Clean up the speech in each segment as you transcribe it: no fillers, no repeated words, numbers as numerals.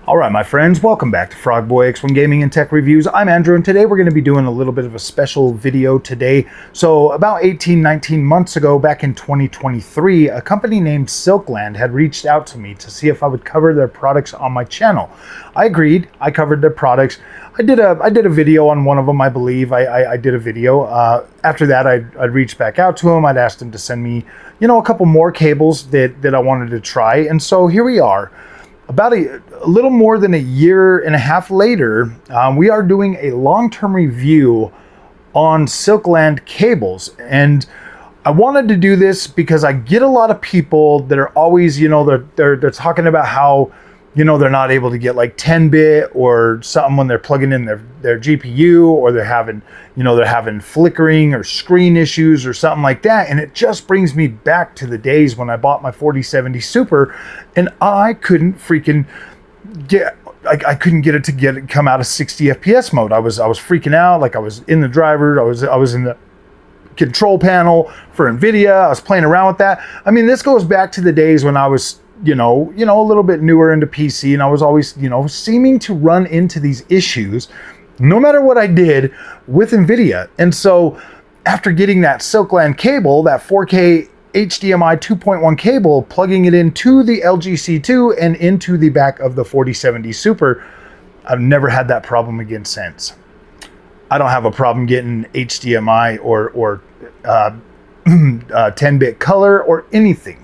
All right, my friends, welcome back to Frogboy X1 Gaming and Tech Reviews. I'm Andrew, and today we're going to be doing a little bit of a special video today. So about 19 months ago, back in 2023, a company named Silkland had reached out to me to see if I would cover their products on my channel. I agreed. I covered their products. I did a video on one of them, I believe. I did a video. After that, I'd reached back out to them. I'd asked them to send me, a couple more cables that I wanted to try. And so here we are. About a little more than a year and a half later, we are doing a long-term review on Silkland cables. And I wanted to do this because I get a lot of people that are always, they're talking about how, they're not able to get like 10-bit or something when they're plugging in their GPU, or they're having flickering or screen issues or something like that. And it just brings me back to the days when I bought my 4070 Super and I couldn't freaking get, I couldn't get it to come out of 60 FPS mode. I was freaking out. Like I was in the driver, I was in the control panel for Nvidia. I was playing around with that. I mean, this goes back to the days when I was a little bit newer into PC, and I was always, seeming to run into these issues no matter what I did with Nvidia. And so after getting that Silkland cable, that 4K HDMI 2.1 cable, plugging it into the LGC2 and into the back of the 4070 Super, I've never had that problem again since. I don't have a problem getting HDMI or 10-bit color or anything.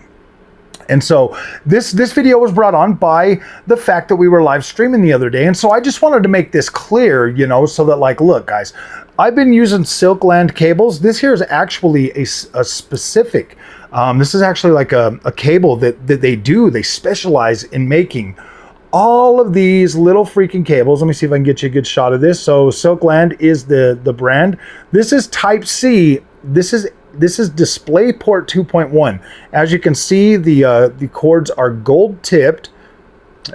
And so this video was brought on by the fact that we were live streaming the other day. And so I just wanted to make this clear, so that, like, look, guys, I've been using Silkland cables. This here is actually a specific, this is actually like a cable that they specialize in making all of these little freaking cables. Let me see if I can get you a good shot of this. So Silkland is the brand. This is Type C. This is DisplayPort 2.1. As you can see, the cords are gold tipped,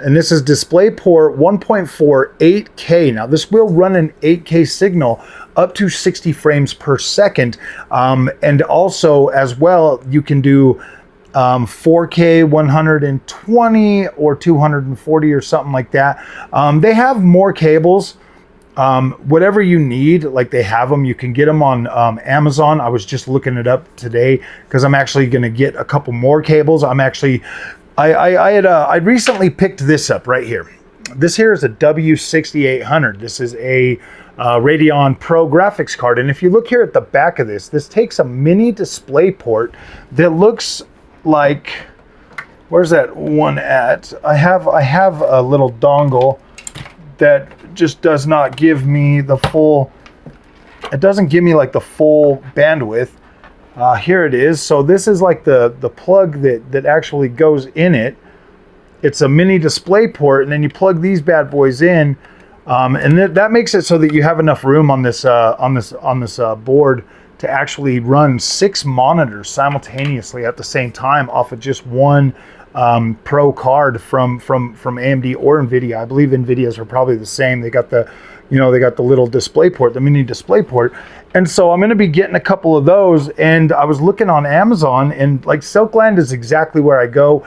and this is DisplayPort 1.4 8K. Now this will run an 8K signal up to 60 frames per second, and also as well you can do 4K 120 or 240 or something like that. They have more cables. Whatever you need, like, they have them. You can get them on Amazon. I was just looking it up today because I'm actually going to get a couple more cables. I recently picked this up right here. This here is a W6800. This is a Radeon Pro graphics card. And if you look here at the back of this takes a mini DisplayPort that looks like, where's that one at? I have a little dongle that just does not give me the full, it doesn't give me like the full bandwidth. Here it is. So this is like the plug that actually goes in it. It's a mini DisplayPort, and then you plug these bad boys in, and that makes it so that you have enough room on this board to actually run 6 monitors simultaneously at the same time off of just one Pro card from AMD or Nvidia. I believe Nvidia's are probably the same. They got the little DisplayPort, the mini DisplayPort. And so I'm going to be getting a couple of those. And I was looking on Amazon, and like, Silkland is exactly where I go.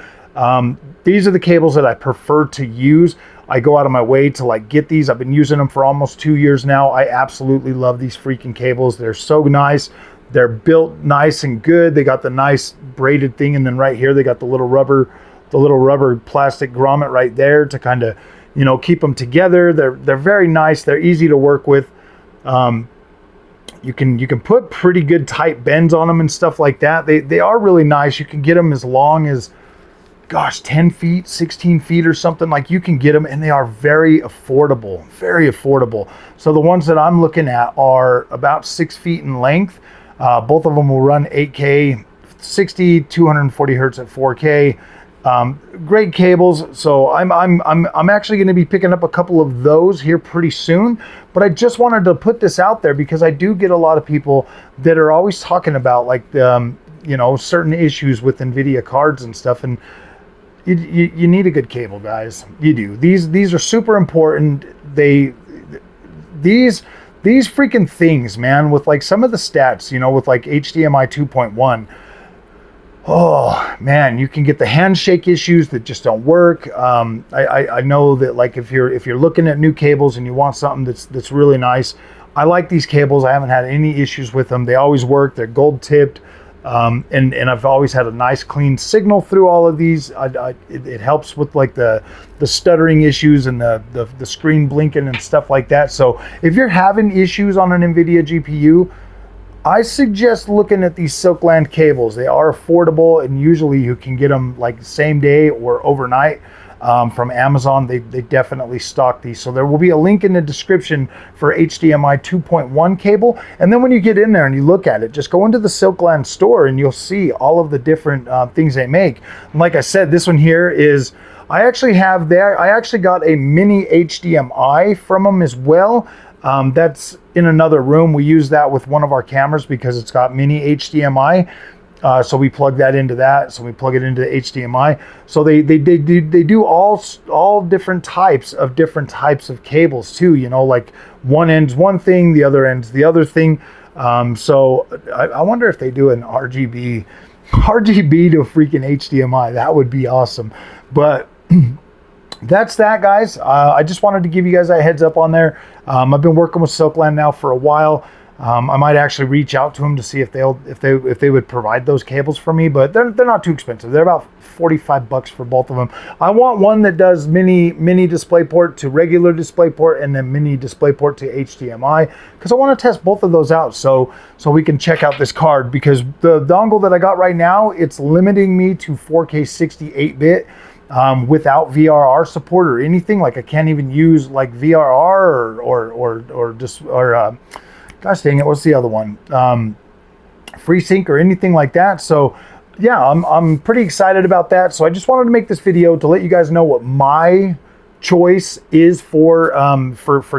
These are the cables that I prefer to use. I go out of my way to like get these. I've been using them for almost 2 years now. I absolutely love these freaking cables. They're so nice. They're built nice and good. They got the nice braided thing, and then right here they got the little rubber plastic grommet right there to kind of, keep them together. They're very nice. They're easy to work with. You can put pretty good tight bends on them and stuff like that. They are really nice. You can get them as long as, gosh, 10 feet, 16 feet or something. Like, you can get them, and they are very affordable, very affordable. So the ones that I'm looking at are about 6 feet in length. Both of them will run 8K, 60, 240 hertz at 4K. Great cables. So I'm actually going to be picking up a couple of those here pretty soon. But I just wanted to put this out there because I do get a lot of people that are always talking about, like, certain issues with Nvidia cards and stuff. And you need a good cable, guys. You do. These are super important. These freaking things, man, with like some of the stats, with like HDMI 2.1. Oh man, you can get the handshake issues that just don't work. I know that, like, if you're looking at new cables and you want something that's really nice, I like these cables. I haven't had any issues with them. They always work. They're gold tipped, and I've always had a nice clean signal through all of these. It helps with like the stuttering issues and the screen blinking and stuff like that. So if you're having issues on an Nvidia GPU, I suggest looking at these Silkland cables. They are affordable, and usually you can get them like same day or overnight from Amazon. They definitely stock these. So there will be a link in the description for HDMI 2.1 cable. And then when you get in there and you look at it, just go into the Silkland store and you'll see all of the different things they make. And like I said, this one here is, I actually got a mini HDMI from them as well. That's in another room. We use that with one of our cameras because it's got mini HDMI. So we plug that into that. So we plug it into the HDMI. So they do all different types of cables too. You know, like one end's one thing, the other end's the other thing. So I wonder if they do an RGB to freaking HDMI. That would be awesome. But that's that, guys. I just wanted to give you guys a heads up on there. I've been working with Silkland now for a while. I might actually reach out to them to see if they would provide those cables for me, but they're not too expensive. They're about $45 for both of them. I want one that does mini DisplayPort to regular DisplayPort and then mini DisplayPort to HDMI, because I want to test both of those out so we can check out this card, because the dongle that I got right now, it's limiting me to 4K 68-bit. Without VRR support or anything. Like I can't even use like VRR or gosh dang it, what's the other one? FreeSync or anything like that. So yeah, I'm pretty excited about that. So I just wanted to make this video to let you guys know what my choice is for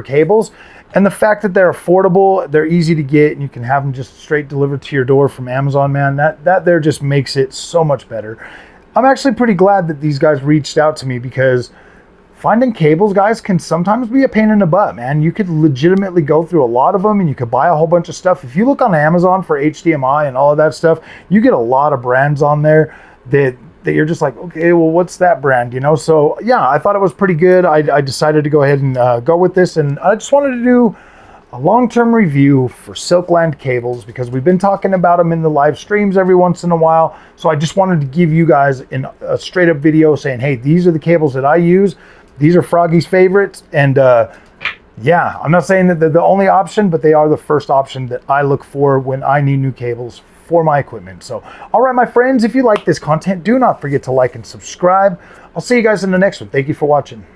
cables. And the fact that they're affordable, they're easy to get, and you can have them just straight delivered to your door from Amazon, man, that there just makes it so much better. I'm actually pretty glad that these guys reached out to me, because finding cables, guys, can sometimes be a pain in the butt, man. You could legitimately go through a lot of them and you could buy a whole bunch of stuff. If you look on Amazon for HDMI and all of that stuff, you get a lot of brands on there that you're just like, okay, well, what's that brand, you know? So yeah, I thought it was pretty good. I decided to go ahead and go with this, and I just wanted to do a long-term review for Silkland cables, because we've been talking about them in the live streams every once in a while. So I just wanted to give you guys a straight up video saying, hey, these are the cables that I use. These are Froggy's favorites. And yeah, I'm not saying that they're the only option, but they are the first option that I look for when I need new cables for my equipment. So, all right, my friends, if you like this content, do not forget to like and subscribe. I'll see you guys in the next one. Thank you for watching.